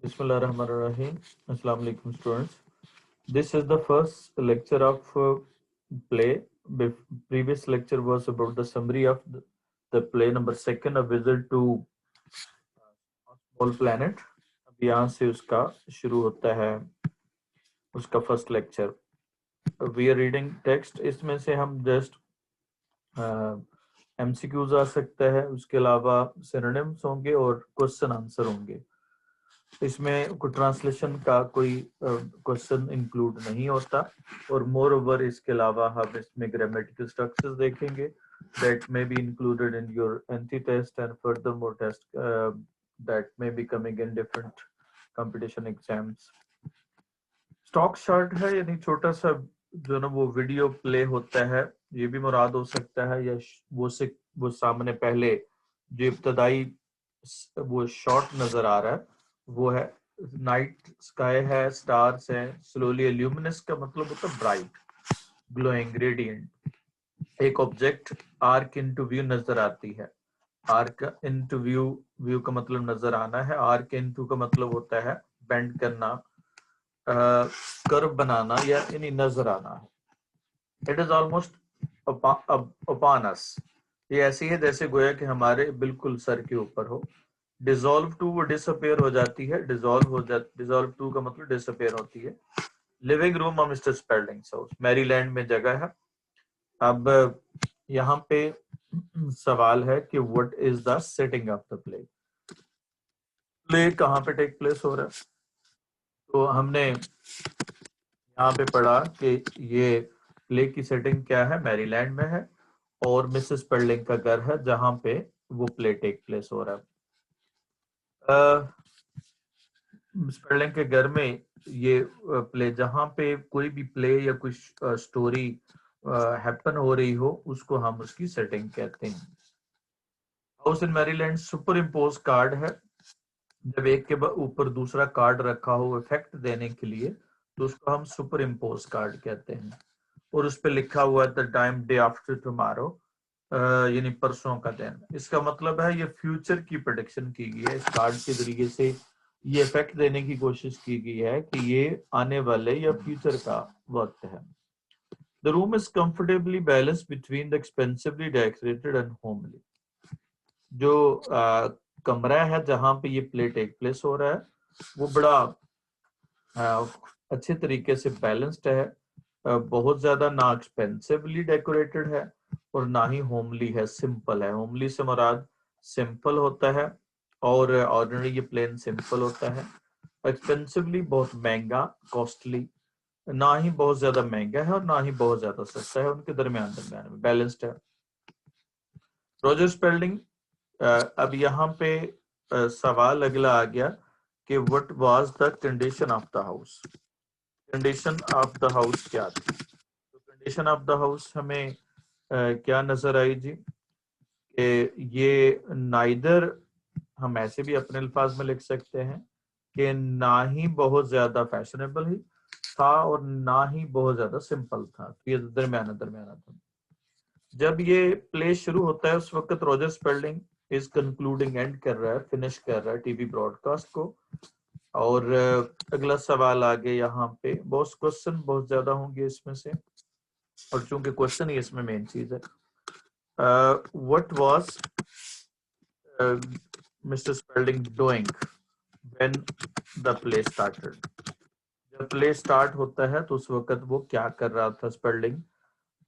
Bismillahirrahmanirrahim. Assalamu alaikum students. This is the first lecture of play. Previous lecture was about the summary of the play number second, a visit to small planet. अब यहाँ से उसका शुरू होता है उसका first lecture. We are reading text. इसमें से हम just MCQs आ सकता है, उसके अलावा synonyms होंगे और क्वेश्चन आंसर होंगे. इसमें कोई ट्रांसलेशन का कोई क्वेश्चन इंक्लूड नहीं होता और मोर ओवर इसके अलावा हम इसमें ग्रामेटिकल स्ट्रक्चर्स देखेंगे that may be included in your NT test and furthermore test that may be coming in different competition exams. Stock shot है यानी छोटा सा जो ना वो वीडियो प्ले होता है, ये भी मुराद हो सकता है, या वो सामने पहले जो इब्तदाई वो शॉट नजर आ रहा है वो है नाइट स्काई है, स्टार्स है. स्लोली ल्यूमिनस का मतलब होता है ब्राइट, ग्लोइंग, रेडिएंट. एक ऑब्जेक्ट आर्क इनटू व्यू नजर आती है. आर्क इनटू व्यू, व्यू का मतलब नजर आना है. आर्क इनटू का मतलब होता है बेंड करना, कर्व बनाना या यानी नजर आना है. It is almost upon us, ये ऐसी है जैसे गोया कि हमारे बिल्कुल सर के ऊपर हो. डिसॉल्व टू वो डिसअपेयर हो जाती है. डिसॉल्व टू का मतलब डिसअपेयर होती है. Living room of mister Speldings house, Maryland में जगह है. अब यहाँ पे सवाल है कि what is the setting of the play. Play कहाँ पे टेक प्लेस हो रहा है? तो हमने यहाँ पे पढ़ा कि ये प्ले की सेटिंग क्या है, मैरीलैंड में है और मिसेस स्पेल्डिंग का घर है जहाँ पे वो प्ले टेक प्लेस हो रहा है. स्पेल्डिंग के घर में ये प्ले, जहाँ पे कोई भी प्ले या कोई स्टोरी हैपन हो रही हो उसको हम उसकी सेटिंग कहते हैं. House in Maryland super impose card है. जब एक के ऊपर दूसरा कार्ड रखा हो इफेक्ट देने के लिए तो उसको हम सुपर इम्पोज कार्ड कहते हैं. और उस पर लिखा हुआ the time day after tomorrow, यानी परसों का दिन. इसका मतलब है ये फ्यूचर की प्रेडिक्शन की गई है. इस कार्ड के जरिए से ये इफेक्ट देने की कोशिश की गई है कि ये आने वाले या फ्यूचर का वक्त है. The room is comfortably balance between the expensively decorated and homely. जो कमरा है जहां पे ये प्ले टेक प्लेस हो रहा है वो बड़ा अच्छे तरीके से बैलेंस्ड है. बहुत ज्यादा ना एक्सपेंसिवली डेकोरेटेड है और ना ही होमली है, सिंपल है. होमली से मुराद सिंपल होता है और ऑर्डिनरी ये प्लेन सिंपल होता है. एक्सपेंसिवली बहुत महंगा, कॉस्टली, ना ही बहुत ज्यादा महंगा है और ना ही बहुत ज्यादा सस्ता है, उनके दरमियान दरमियान में बैलेंस्ड है. रॉजर स्पेल्डिंग, अब यहाँ पे सवाल अगला आ गया कि what was the condition of the house. Condition of the house क्या थी? तो कंडीशन ऑफ द हाउस हमें क्या नजर आई जी कि ये नाइदर, हम ऐसे भी अपने अल्फाज में लिख सकते हैं कि ना ही बहुत ज्यादा फैशनेबल ही था और ना ही बहुत ज्यादा सिंपल था. तो ये दरमियाना दरमियाना था. जब ये प्ले शुरू होता है उस वक्त Roger Spalding is concluding, and कर रहा है, फिनिश कर रहा है टीवी ब्रॉडकास्ट को. और अगला सवाल आगे, यहाँ पे बहुत क्वेश्चन बहुत ज्यादा होंगे इसमें से और चूंकि क्वेश्चन ही इसमें मेन चीज है. What was mister Spalding doing when the play started. जब प्ले स्टार्ट होता है तो उस वक्त वो क्या कर रहा था स्पेल्डिंग?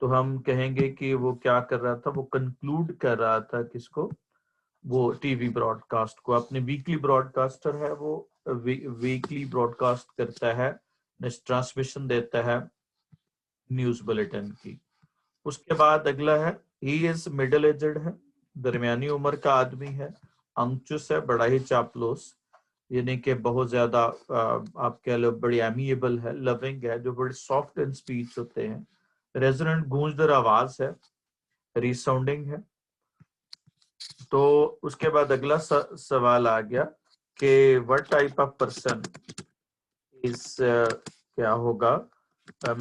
तो हम कहेंगे कि वो क्या कर रहा था, वो कंक्लूड कर रहा था किसको? वो टीवी ब्रॉडकास्ट को. अपने वीकली ब्रॉडकास्टर है वो, वीकली ब्रॉडकास्ट करता है, ट्रांसमिशन देता है न्यूज बुलेटिन की. उसके बाद अगला है ही इज मिडिल एजड है, दरमियानी उम्र का आदमी है. अंगचुस है, बड़ा ही चापलूस, यानी कि बहुत ज्यादा आप कह लो बड़ी एमिएबल है. लविंग है, जो बड़े सॉफ्ट इन स्पीच होते हैं. रेजोनेंट, गूंजदार आवाज है. रिसाउंडिंग है. तो उसके बाद अगला सवाल आ गया कि what type of person is, क्या होगा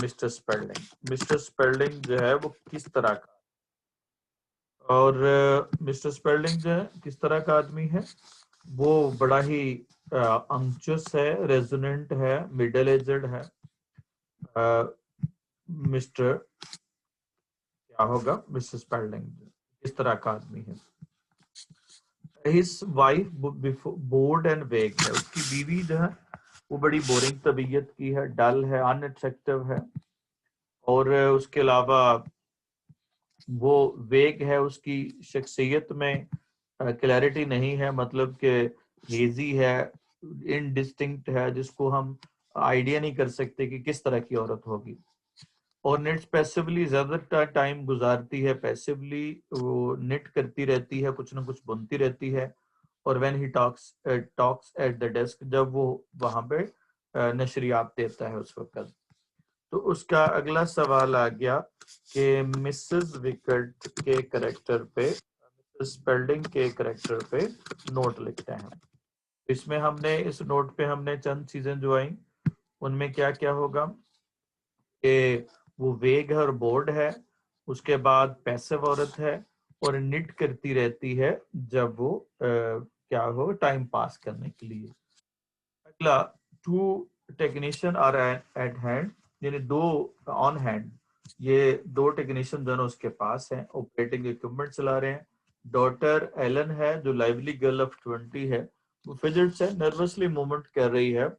मिस्टर स्पेल्डिंग. मिस्टर स्पेल्डिंग जो है वो किस तरह का, और मिस्टर स्पेल्डिंग जो है किस तरह का आदमी है? वो बड़ा ही अंक्चुअस है, रेजोनेंट है, मिडिल एजड है। मिस्टर क्या होगा, मिस्टर स्पेल्डिंग इस तरह का आदमी है। His wife bored and vague है, उसकी बीवी जो है वो बड़ी बोरिंग तबीयत की है, डल है, अनअट्रैक्टिव है, और उसके अलावा वो वेग है, उसकी शख्सियत में क्लैरिटी नहीं है, मतलब कि हेजी है, इनडिस्टिंक्ट है, जिसको हम आइडिया नहीं कर सकते कि किस तरह की औरत होगी। और निट्स पैसिवली, ज्यादा टाइम गुजारती है पैसिवली, वो निट करती रहती है, कुछ ना कुछ बुनती रहती है। और when he talks at the desk, जब वो वहां पे नशरियात देता है उस वक्त। तो उसका अगला सवाल आ गया कि मिसेस विकेट के करेक्टर पे, मिसेस स्पेल्डिंग के करेक्टर पे नोट लिखते हैं। इसमें हमने, इस नोट पे हमने चंद चीजें जो आई, उनमें क्या क्या होगा कि वो वेग है और बोर्ड है, उसके बाद पैसिव औरत है और निट करती रहती है जब वो क्या हो, टाइम पास करने के लिए। अगला, two technician are at hand, यानी दो ऑन हैंड, ये दो टेक्नीशियन दोनों उसके पास हैं, ऑपरेटिंग इक्विपमेंट चला रहे हैं। डॉटर एलन है जो लाइवली गर्ल ऑफ 20 है, वो फिजिट्स है, नर्वसली मूवमेंट कर रही है।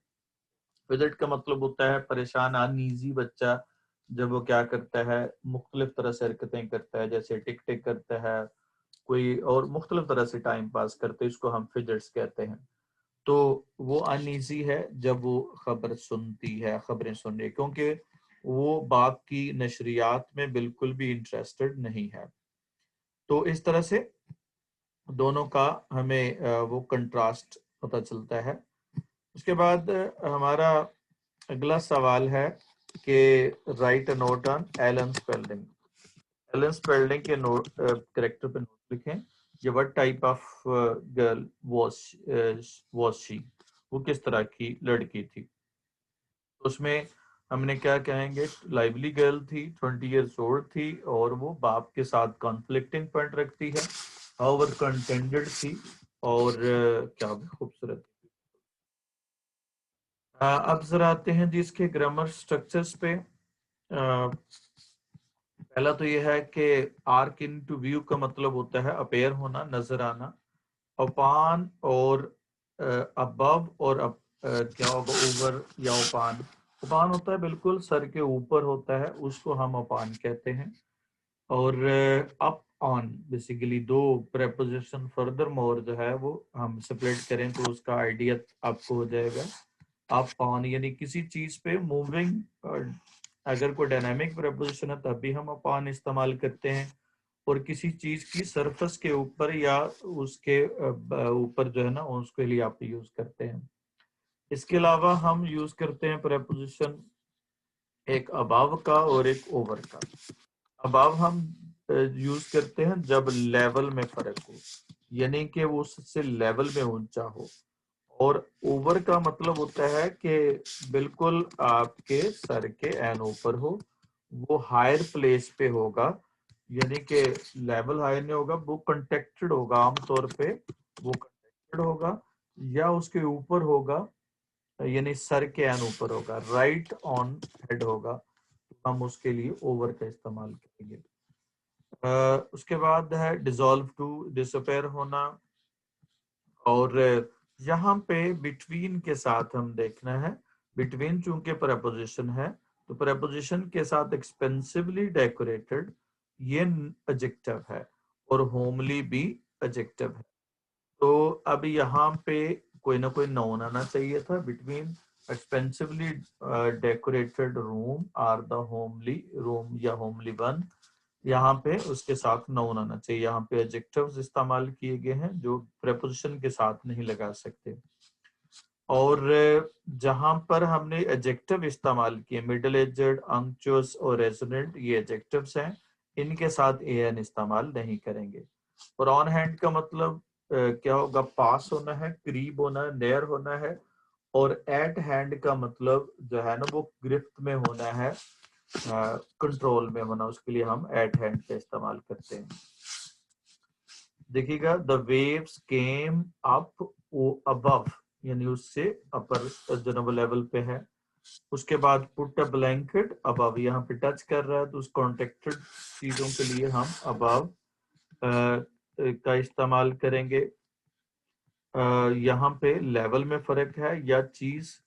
फिजिट का मतलब होता है परेशान, अनईजी बच्चा जब वो क्या करता है, मुख्तलिफ तरह से हरकतें करता है, जैसे टिक टिक करता है कोई, और मुख्तलिफ तरह से टाइम पास करते हैं, इसको हम फिजिट्स कहते हैं। तो वो अनईजी है जब वो खबर सुनती है, खबरें सुन रही है, क्योंकि वो बाप की नशरियात में बिल्कुल भी इंटरेस्टेड नहीं है। तो इस तरह से दोनों का हमें वो कंट्रास्ट पता चलता है। उसके बाद हमारा अगला सवाल है कि write a note on Ellen Spalding. Ellen Spalding के नोट करेक्टर पे नोट लिखें। ये what type of girl was she, वो किस तरह की लड़की थी। तो उसमें हमने क्या कहेंगे, लाइवली गर्ल थी, 20 ईयर्स ओल्ड थी, और वो बाप के साथ कॉन्फ्लिक्टिंग पॉइंट रखती है, हाउएवर कंटेंडेड थी, और क्या खूबसूरत। अब जरा आते हैं जी इसके ग्रामर स्ट्रक्चर्स पे। पहला तो यह है कि आर्क इन टू व्यू का मतलब होता है अपेयर होना, नजर आना। अपान और अबव और क्या होगा, ओवर या ओपान। ओपान होता है बिल्कुल सर के ऊपर होता है, उसको हम ओपान कहते हैं। और अप ऑन बेसिकली दो प्रेपोजिशन फर्दर मोर जो है वो हम सेपरेट करें तो उसका आइडिया आपको हो जाएगा। अप ऑन यानी किसी चीज पे मूविंग, अगर कोई डायनामिक प्रेपोजिशन है तब भी हम अपॉन इस्तेमाल करते हैं, और किसी चीज की सरफेस के ऊपर या उसके ऊपर जो है ना, उसके लिए आप यूज करते हैं। इसके अलावा हम यूज करते हैं प्रेपोजिशन एक अबाव का और एक ओवर का। अबाव हम यूज करते हैं जब लेवल में फर्क हो, यानी कि वो उससे लेवल में ऊंचा हो। और ओवर का मतलब होता है कि बिल्कुल आपके सर के एन ऊपर हो, वो हायर प्लेस पे होगा, यानी कि लेवल हायर नहीं होगा, वो कंटेक्टेड होगा, आमतौर पे वो कंटेक्टेड होगा या उसके ऊपर होगा, यानी सर के एन ऊपर होगा, राइट ऑन हेड होगा, तो हम उसके लिए ओवर का इस्तेमाल करेंगे। उसके बाद है डिसॉल्व टू, डिसअपेयर होना। और यहाँ पे बिटवीन के साथ हम देखना है, बिटवीन चूंकि प्रपोजिशन है तो प्रपोजिशन के साथ एक्सपेंसिवली डेकोरेटेड ये एडजेक्टिव है, और होमली भी एडजेक्टिव है। तो अब यहाँ पे कोई ना कोई नाउन आना चाहिए था। Between expensively decorated room or the homely room या होमली वन, यहाँ पे उसके साथ नाउन आना चाहिए। यहाँ पे एडजेक्टिव्स इस्तेमाल किए गए हैं जो प्रेपोजिशन के साथ नहीं लगा सकते। और जहां पर हमने एडजेक्टिव इस्तेमाल किए, मिडिल एजड, अंक्चुअस और रेजोनेंट, ये एडजेक्टिव्स हैं, इनके साथ एन इस्तेमाल नहीं करेंगे। और ऑन हैंड का मतलब क्या होगा, पास होना है, करीब होना है, नियर होना है। और एट हैंड का मतलब जो है ना वो गिरफ्त में होना है, कंट्रोल में होना, उसके लिए हम एट हैंड का इस्तेमाल करते हैं। देखिएगा, द वेव्स केम अप वो अबव यानी उससे अपर जो ना वो लेवल पे है। उसके बाद पुट अ ब्लैंकेट अबव, यहाँ पे टच कर रहा है तो उस कॉन्टेक्टेड चीजों के लिए हम अबव का इस्तेमाल करेंगे। यहाँ पे लेवल में फर्क है या चीज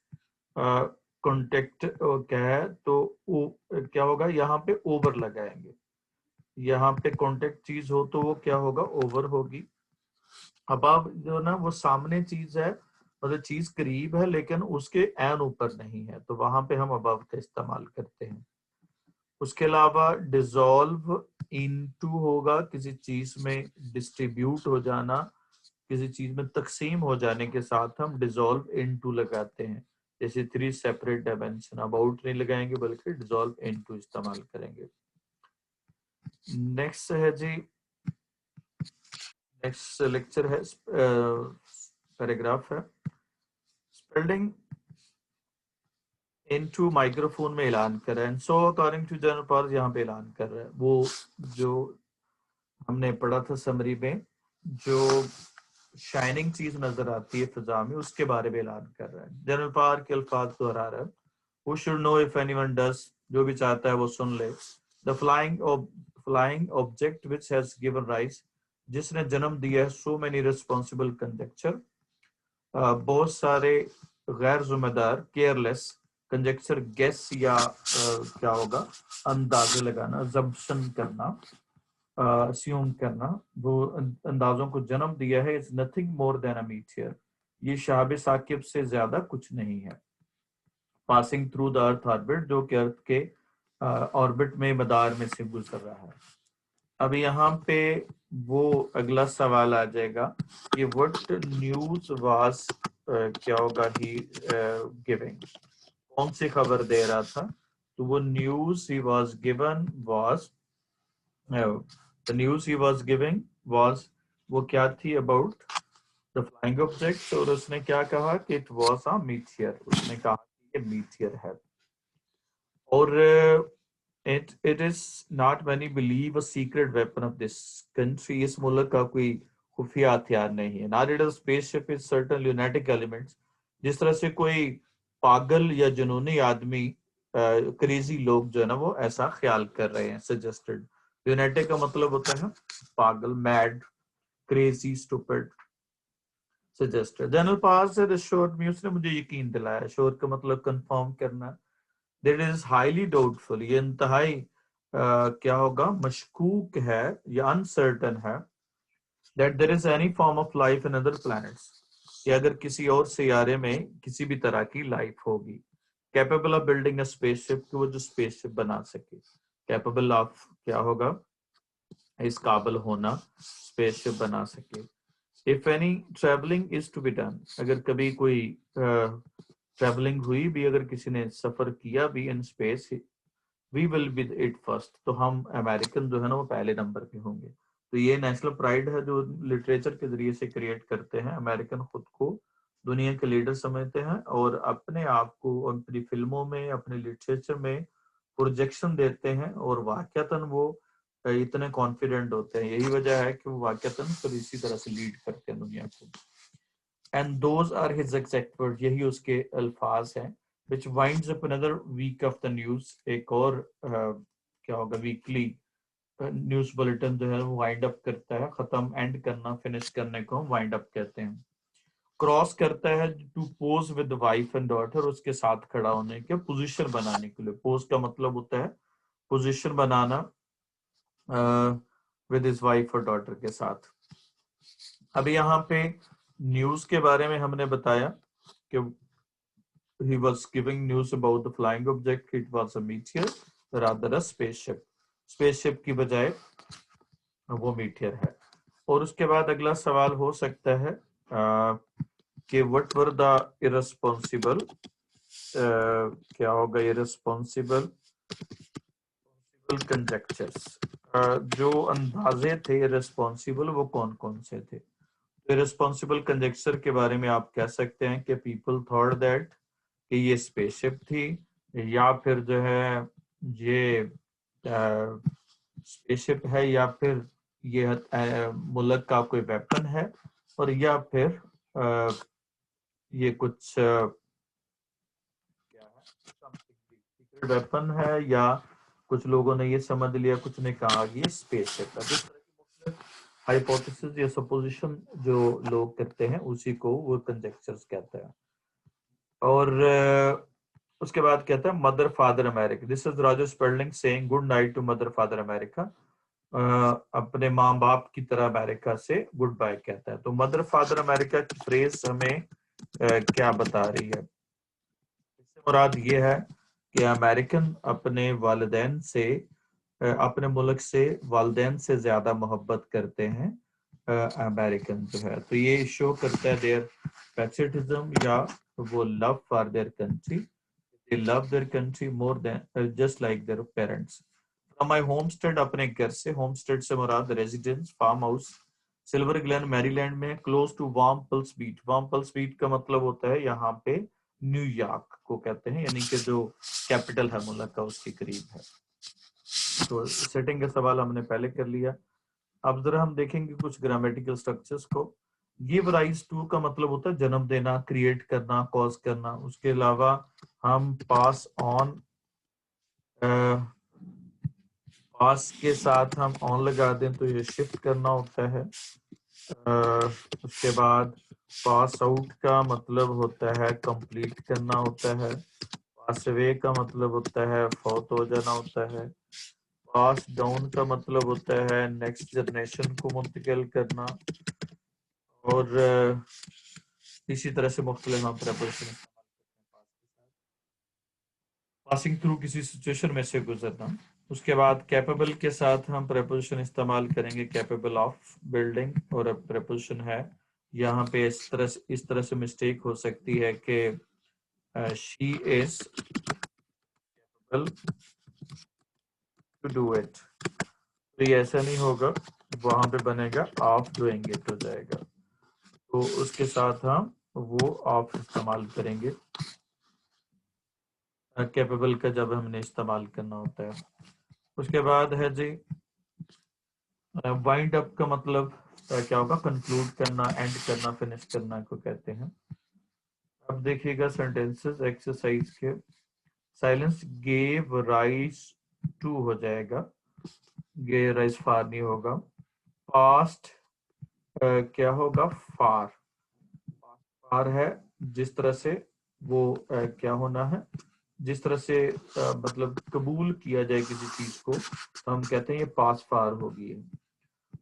कॉन्टेक्ट क्या है तो क्या होगा, यहाँ पे ओवर लगाएंगे। यहाँ पे कॉन्टेक्ट चीज हो तो वो क्या होगा, ओवर होगी। अबव जो ना वो सामने चीज है, मतलब चीज करीब है लेकिन उसके एन ऊपर नहीं है, तो वहां पे हम अबव का इस्तेमाल करते हैं। उसके अलावा डिसॉल्व इनटू होगा, किसी चीज में डिस्ट्रीब्यूट हो जाना, किसी चीज में तकसीम हो जाने के साथ हम डिसॉल्व इनटू लगाते हैं। जैसे 3 सेपरेट डायमेंशन, अबाउट नहीं लगाएंगे बल्कि डिसॉल्व इनटू इस्तेमाल करेंगे। नेक्स्ट है जी, नेक्स्ट लेक्चर है पैराग्राफ है, स्पेलिंग इनटू माइक्रोफोन में ऐलान कर रहा है। सो अकॉर्डिंग टू जनरल पार्स यहाँ पे ऐलान कर रहा है वो जो हमने पढ़ा था समरी में, जो शाइनिंग चीज नजर आती है फिजा में, उसके बारे में ऐलान कर रहा है। जनरल पार के अल्फाज दोहरा रहा है, Who should know if anyone does, जो भी चाहता है वो सुन ले। The flying object which has given rise, जिसने जन्म दिया है so many responsible conjecture, बहुत सारे गैर जिम्मेदार, केयरलेस कंजेक्चर, गेस या क्या होगा, अंदाजे लगाना, assumption करना, अस्यूम करना, वो अंदाजों को जन्म दिया है। Is nothing more than a meteor, ये शहाब साकिब से ज्यादा कुछ नहीं है। Passing through the earth orbit, जो कि अर्थ के ऑर्बिट में, मदार में से गुजर रहा है। अब यहाँ पे वो अगला सवाल आ जाएगा कि व्हाट न्यूज वाज क्या होगा ही गिविंग, कौन सी खबर दे रहा था, तो वो news he was given was, the news he was giving was, वो क्या थी, about the flying objects, और उसने क्या कहा कि it was a meteor, उसने कहा कि ये meteor है। और it is not many believe a secret weapon of this country, इस मुल्क का कोई खुफिया हथियार नहीं है। Not it is a spaceship is certain lunatic elements, जिस तरह से कोई पागल या जुनूनी आदमी, क्रेजी लोग जो है ना वो ऐसा ख्याल कर रहे हैं, सजेस्टेड। ल्यूनेटिक का मतलब होता है पागल, mad, crazy, stupid, suggested. General पास से श्योर मी, उसने मुझे यकीन दिलाया, श्योर का मतलब कंफर्म करना। दैट इज हाईली डाउटफुल, ये इंतहाई क्या होगा, मशकूक है या अनसर्टन है, that there is any form of life in other planets, कि अगर किसी और सियारे में किसी भी तरह की लाइफ होगी। Capable of building a spaceship, कि वो जो स्पेसशिप बना सके। कैपेबल ऑफ क्या होगा, इस काबिल होना, स्पेसशिप बना सके। If any travelling is to be done, अगर कभी कोई ट्रेवलिंग हुई भी, अगर किसी ने सफर किया भी in space, we will be it first, तो हम अमेरिकन जो है ना वो पहले नंबर पे होंगे। तो ये नेशनल प्राइड है जो लिटरेचर के जरिए से क्रिएट करते हैं। अमेरिकन खुद को दुनिया के लीडर समझते हैं और अपने आप को अपनी फिल्मों में, अपने लिटरेचर में प्रोजेक्शन देते हैं, और वाकयातन वो इतने कॉन्फिडेंट होते हैं। यही वजह है कि वो वाकयातन फिर इसी तरह से लीड करते हैं दुनिया को। And those are his exact word, यही उसके अल्फाज हैं। which winds up another week of the news, एक और क्या होगा, वीकली न्यूज बुलेटिन जो है वो वाइंड अप करता है, खत्म, एंड करना, फिनिश करने को हम वाइंड अप कहते हैं। क्रॉस करता है to pose with wife and daughter, उसके साथ खड़ा होने के, पोजीशन बनाने के लिए। पोज का मतलब होता है position banana with his wife और डॉटर के साथ। अब यहाँ पे न्यूज के बारे में हमने बताया कि he was giving news about the flying object, it was a meteor rather a spaceship, spaceship की बजाय वो मीटियर है। और उसके बाद अगला सवाल हो सकता है कि what were the irresponsible, क्या होगा, irresponsible conjectures, जो अंदाजे थे irresponsible वो कौन कौन से थे। irresponsible conjecture के बारे में आप कह सकते हैं कि people thought that कि ये स्पेसशिप थी, या फिर जो है ये स्पेसशिप है, या फिर ये मुल्क का कोई वेपन है, और या फिर ये कुछ क्या है, सीक्रेट वेपन है, या कुछ लोगों ने ये समझ लिया, कुछ ने कहा कि ये स्पेसशिप है। इस तरह की मुख्तलिफ हाइपोथेसिस या सपोजिशन जो लोग करते हैं उसी को वो कंजेक्चर्स कहते हैं। और उसके बाद कहता है mother father America. This is Roger Sperling saying good night to mother father America. अपने माँ बाप की तरह अमेरिका से गुड बाय कहता है। तो मदर फादर अमेरिका की फ्रेज हमें क्या बता रही है? इससे मुराद ये है कि अमेरिकन अपने वालिदैन से, अपने मुल्क से वालिदैन से ज्यादा मोहब्बत करते हैं अमेरिकन जो है। तो ये शो करता है देयर पैट्रियटिज्म, या वो love for their country. They love their country more than just like their parents. From my homestead, अपने घर से, होमस्टेड से मुराद residence, farm house, Silver Glen Maryland में, close to Warm Pulse Beach. Warm Pulse Beach का मतलब होता है यहाँ पे न्यूयॉर्क को कहते हैं, यानी कि जो कैपिटल है मुल्क का उसके करीब है। तो सेटिंग का सवाल हमने पहले कर लिया। अब जरा हम देखेंगे कुछ ग्रामेटिकल स्ट्रक्चर्स को। गिव राइज टू का मतलब होता है जन्म देना, क्रिएट करना, कॉज करना। उसके अलावा हम पास ऑन, पास के साथ हम ऑन लगा दें तो ये शिफ्ट करना होता है। उसके बाद पास आउट का मतलब होता है कंप्लीट करना होता है। पास अवे का मतलब होता है फौत हो जाना होता है। पास डाउन का मतलब होता है नेक्स्ट जनरेशन को मुंतकिल करना। और इसी तरह से मुख्तलिफ हम प्रेपोजिशन पासिंग थ्रू, किसी सिचुएशन में से गुजरना। उसके बाद कैपेबल के साथ हम प्रेपोजिशन इस्तेमाल करेंगे, कैपेबल ऑफ बिल्डिंग। और अब प्रेपोजिशन है यहाँ पे इस तरह से मिस्टेक हो सकती है कि she is capable to do it, तो ये ऐसा नहीं होगा, वहां पे बनेगा ऑफ डूइंग इट हो जाएगा। तो उसके साथ हम वो ऑफ इस्तेमाल करेंगे कैपेबल का जब हमने इस्तेमाल करना होता है। उसके बाद है जी वाइंड अप का मतलब क्या होगा? कंक्लूड करना, एंड करना, फिनिश करना को कहते हैं। अब देखिएगा सेंटेंसेस एक्सरसाइज के। साइलेंस गेव राइज टू हो जाएगा, गेव राइज फार नहीं होगा। पास्ट क्या होगा? फार। फार है जिस तरह से वो क्या होना है, जिस तरह से मतलब कबूल किया जाए किसी चीज को, तो हम कहते हैं ये पास फार होगी।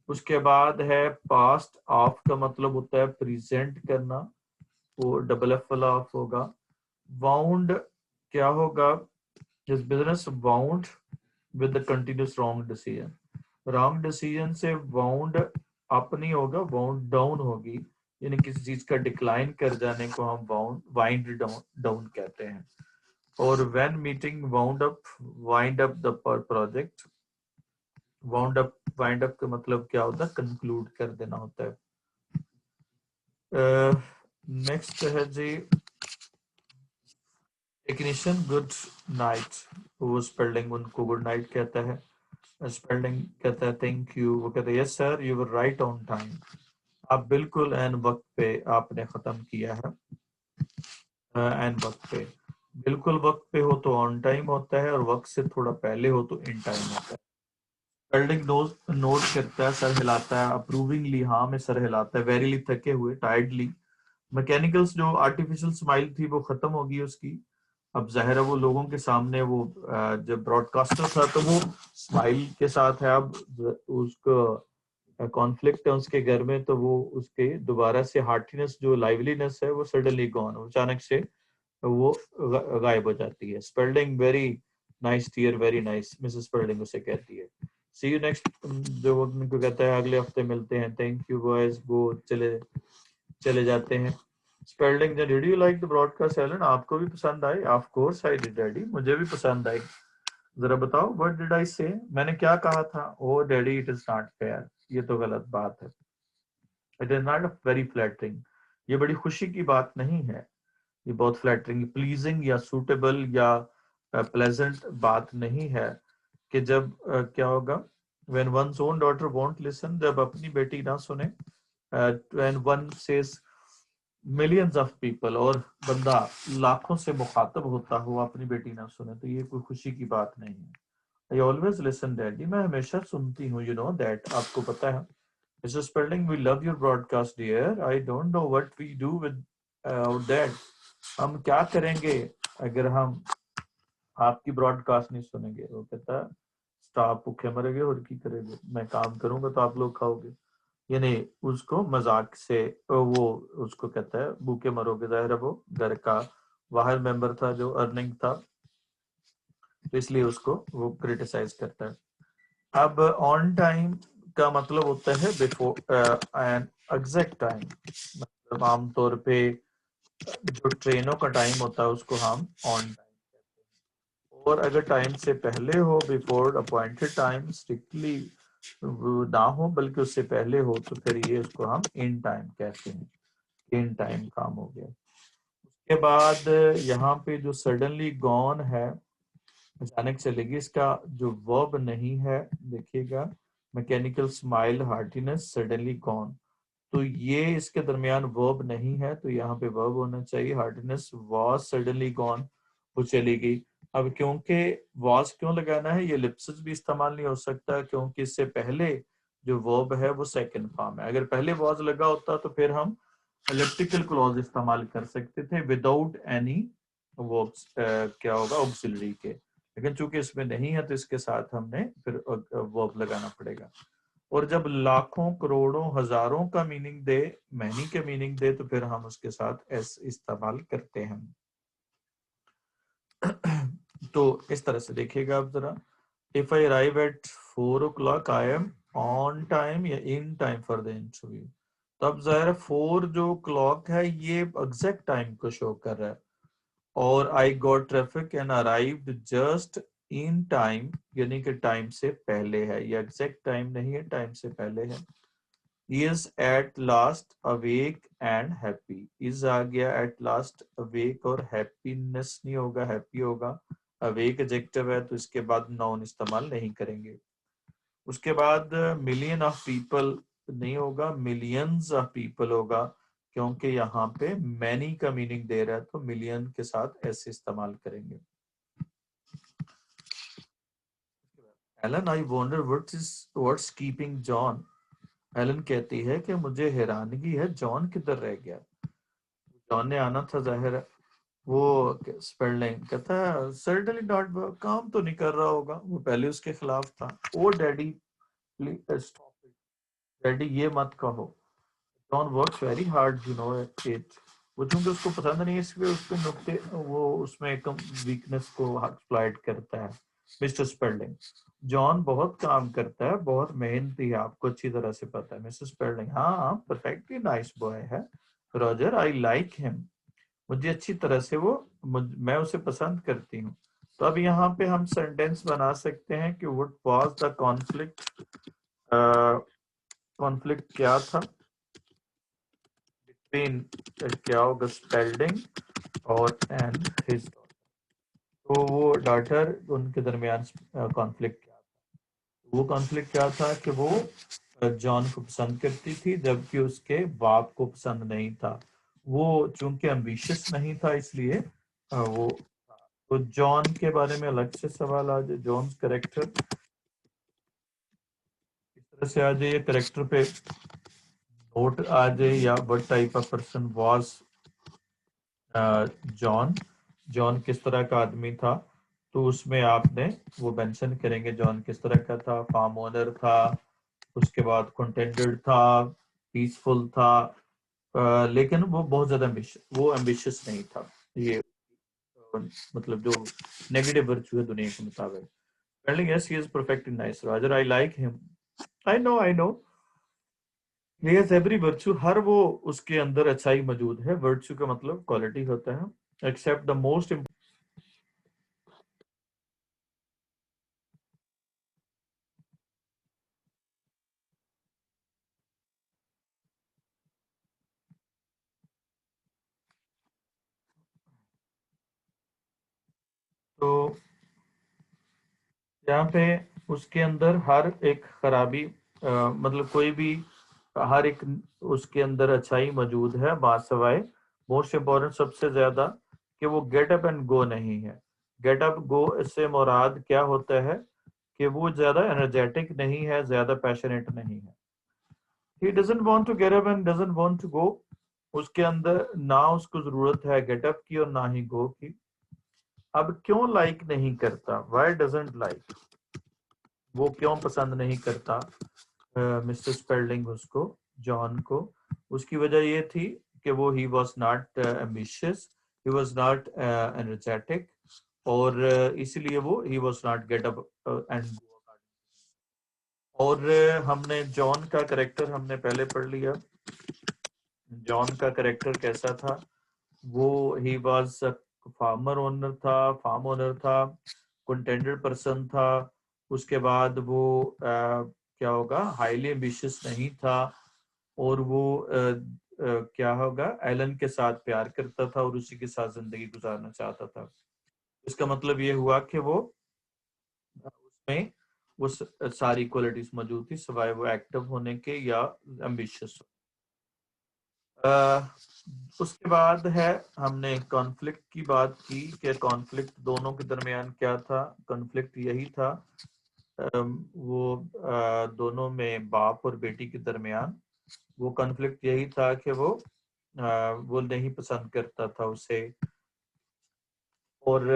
उसके बाद है पास्ट ऑफ का मतलब होता है प्रेजेंट करना, वो डबल एफ वाला ऑफ होगा। वाउंड क्या होगा? This business wound with the continuous wrong decision. Wrong decision से वाउंड अप नहीं होगा, वाउंड डाउन होगी, यानी किसी चीज का डिक्लाइन कर जाने को हम वाइंड डाउन कहते हैं। और when meeting wound up, wind up the project. Wind up का मतलब क्या होता है? कंक्लूड कर देना होता है। नेक्स्ट है जी टेक्नीशियन गुड नाइट, वो स्पेलिंग उनको गुड नाइट कहता है। स्पेलिंग कहता है थैंक यू, वो कहता है yes sir you were right on time. आप बिल्कुल एन वक्त पे आपने खत्म किया है। एन वक्त पे, बिल्कुल वक्त पे हो तो ऑन टाइम होता है, और वक्त से थोड़ा पहले हो तो इन टाइम होता है। स्पेलिंग नोट करता है, सर हिलाता है। अप्रूविंगली, हाँ में सर हिलाता है। वेरीली थके हुए, टायर्डली। मैकेनिकल्स जो आर्टिफिशियल स्माइल थी वो खत्म होगी उसकी। अब जाहिर है वो लोगों के सामने वो जब ब्रॉडकास्टर था तो वो स्माइल के साथ है। अब उसको कॉन्फ्लिक्ट है उसके घर में, तो वो उसके दोबारा से हार्टीनेस, जो लाइवलीनेस है, वो सडनली गॉन, अचानक से वो गायब हो जाती है। Spalding very nice dear, very nice, Mrs Spalding उसे कहती है। सी यू नेक्स्ट, जो उनको कहता है अगले हफ्ते मिलते हैं। थैंक यू बॉयज, वो चले चले जाते हैं। Spelding, did you like the broadcast Ellen? आपको भी पसंद आई? Of course I did daddy, मुझे भी पसंद आई। जरा बताओ व्हाट डिड आई से, मैंने क्या कहा था? Oh daddy it is not fair, ये तो गलत बात है। It is not very flattering, ये बड़ी खुशी की बात नहीं है, ये बहुत फ्लैटरिंग, प्लीजिंग या सूटेबल या प्लेजेंट बात नहीं है। कि जब क्या होगा? When one's own daughter won't listen, जब अपनी बेटी ना सुने। When one says millions of people और बंदा लाखों से मुखातब होता हुआ अपनी बेटी ना सुने तो ये कोई खुशी की बात नहीं है। आई ऑलवेज लिसन डैडी, मैं हमेशा सुनती हूँ, यू नो दैट, आपको पता है। Mrs Spalding, we love your broadcast dear, I don't know what we do with that. हम क्या करेंगे अगर हम आपकी ब्रॉडकास्ट नहीं सुनेंगे। वो कहता है स्टाफ भूखे मरेंगे और की करेंगे, मैं काम करूंगा तो आप लोग खाओगे। यानी उसको मजाक से वो उसको कहता है भूखे मरोगे, जाहिर है वो घर का बाहर मेंबर था जो अर्निंग था, तो इसलिए उसको वो क्रिटिसाइज करता है। अब ऑन टाइम का मतलब होता है बिफोर एन एग्जैक्ट टाइम, मतलब आमतौर पे जो ट्रेनों का टाइम होता है उसको हम ऑन टाइम कहते हैं। और अगर टाइम से पहले हो, बिफोर अपॉइंटेड टाइम, स्ट्रिक्टली ना हो बल्कि उससे पहले हो, तो फिर ये उसको हम इन टाइम कहते हैं। इन टाइम काम हो गया। उसके बाद यहाँ पे जो सडनली गॉन है, अचानक चलेगी, इसका जो वर्ब नहीं है, देखिएगा, मैकेनिकल स्माइल, हार्टीनेस, सडनली गॉन, तो ये इसके दरमियान वर्ब नहीं है, तो यहाँ पे वर्ब होना चाहिए। हार्डनेस वाज सडनली गॉन, वो चली गई। अब क्योंकि वाज क्यों लगाना है, ये लिप्सिस भी इस्तेमाल नहीं हो सकता क्योंकि इससे पहले जो वर्ब है वो सेकंड फॉर्म है। अगर पहले वाज लगा होता तो फिर हम इलेक्ट्रिकल क्लॉज इस्तेमाल कर सकते थे विदाउट एनी वर्ब्स, क्या होगा, ऑक्सिलरी के। लेकिन चूंकि इसमें नहीं है तो इसके साथ हमने फिर वर्ब लगाना पड़ेगा। और जब लाखों करोड़ों हजारों का मीनिंग दे, मैनी के मीनिंग दे, तो फिर हम उसके साथ एस इस्तेमाल करते हैं। तो इस तरह से देखिएगा आप जरा, if I arrive at 4 o'clock I am on time या in time for the interview. तो अब जाहिर 4 जो क्लॉक है ये एग्जैक्ट टाइम को शो कर रहा है। और I got traffic and arrived just in time, यानी कि टाइम से पहले है, ये एग्जैक्ट टाइम नहीं है, टाइम से पहले है। is at last awake and happy, is आ गया, at last awake और happiness नहीं होगा, happy होगा। awake adjective है तो इसके बाद noun इस्तेमाल नहीं करेंगे। उसके बाद million of people नहीं होगा, millions of people होगा, क्योंकि यहाँ पे many का मीनिंग दे रहा है तो million के साथ ऐसे इस्तेमाल करेंगे। Ellen, I wonder what's keeping John। Ellen कहती है कि मुझे हैरानगी है जॉन किधर रह गया। जॉन ने आना था, जाहिर है। वो स्पेलिंग कहता है सर्टनली नॉट, काम तो नहीं कर रहा होगा, वो पहले उसके खिलाफ था। Oh daddy please stop it, daddy ये मत कहो। John works very hard, you know it. वो चूंकि उसको पसंद नहीं है इसलिए उसके नुक्ते, वो उसमें एक वीकनेस को एक्सप्लॉइट करता है। मिस्टर स्पेल्डिंग, जॉन बहुत काम करता है, बहुत मेहनती है, आपको अच्छी तरह से पता है। मिसेस स्पेल्डिंग, हाँ परफेक्टली नाइस बॉय है। रॉजर, आई लाइक हिम, मुझे अच्छी तरह से वो, मैं उसे पसंद करती हूँ। तो अब यहाँ पे हम सेंटेंस बना सकते हैं कि what was the conflict. Conflict क्या था बिटवीन, क्या होगा, स्पेल्डिंग और एंड हिज। तो वो डॉटर, उनके दरमियान कॉन्फ्लिक्ट क्या था। वो कॉन्फ्लिक्ट क्या था कि वो जॉन को पसंद करती थी जबकि उसके बाप को पसंद नहीं था। वो चूंकि एम्बिशियस नहीं था इसलिए वो। तो जॉन के बारे में अलग से सवाल आ जाए, जॉन करेक्टर इस तरह से आ जाए, करेक्टर पे नोट आ जाए, या what type of person was John, John किस तरह का आदमी था। तो उसमें आपने वो मेंशन करेंगे जॉन किस तरह का था। फार्म ओनर था, उसके बाद कंटेंटेड था, पीसफुल था, लेकिन वो बहुत ज्यादा वो एम्बिशियस नहीं था। ये मतलब जो नेगेटिव वर्च्यू है दुनिया के मुताबिक। Apparently, yes, he is perfectly nice. Roger, I like him. I know, I know. He has every virtue. हर वो उसके अंदर अच्छाई मौजूद है। Virtue का मतलब क्वालिटी होता है। Except the most important। तो यहाँ पे उसके अंदर हर एक खराबी, मतलब कोई भी हर एक उसके अंदर अच्छाई मौजूद है, बात सवाए मोस्ट इम्पोर्टेंट सबसे ज्यादा कि वो गेट अप एंड गो नहीं है। गेट अप गो इससे मुराद क्या होता है कि वो ज्यादा एनर्जेटिक नहीं है, ज्यादा पैशनेट नहीं है। He doesn't want to get up and doesn't want to go, उसके अंदर ना उसको जरूरत है गेट अप की और ना ही गो की। अब क्यों लाइक नहीं करता, व्हाई डजंट लाइक, वो क्यों पसंद नहीं करता मिस्टर स्पेल्डिंग उसको, जॉन को। उसकी वजह ये थी कि वो he was not ambitious, he was not energetic, और इसलिए वो he was not gate up and go. और हमने जॉन का करेक्टर हमने पहले पढ़ लिया। जॉन का करेक्टर कैसा था, वो ही वॉज फार्मर ओनर था, फार्म ओनर था, कंटेंटेड पर्सन था। उसके बाद वो क्या होगा, हाईली एम्बिशियस नहीं था, और वो क्या होगा, एलन के साथ प्यार करता था और उसी के साथ जिंदगी गुजारना चाहता था। इसका मतलब ये हुआ कि वो उसमें वो सारी क्वालिटीज मौजूद थी सिवाय वो एक्टिव होने के या एम्बिशियस। उसके बाद है हमने कॉन्फ्लिक्ट की बात की कि कॉन्फ्लिक्ट दोनों के दरमियान क्या था। कॉन्फ्लिक्ट यही था वो दोनों में बाप और बेटी के दरमियान वो कॉन्फ्लिक्ट यही था कि वो नहीं पसंद करता था उसे, और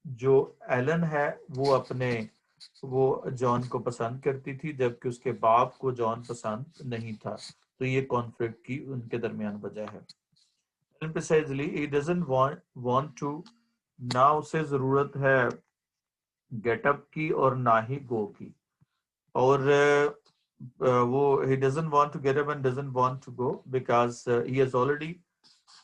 जो एलन है वो जॉन को पसंद करती थी, जबकि उसके बाप को जॉन पसंद नहीं था। तो ये कॉन्फ्लिक्ट की उनके दरमियान वजह है। Precisely, he doesn't want to, ना उसे जरूरत है गेट अप की और ना ही गो की। और वो he doesn't want to get up and doesn't want to go because he is already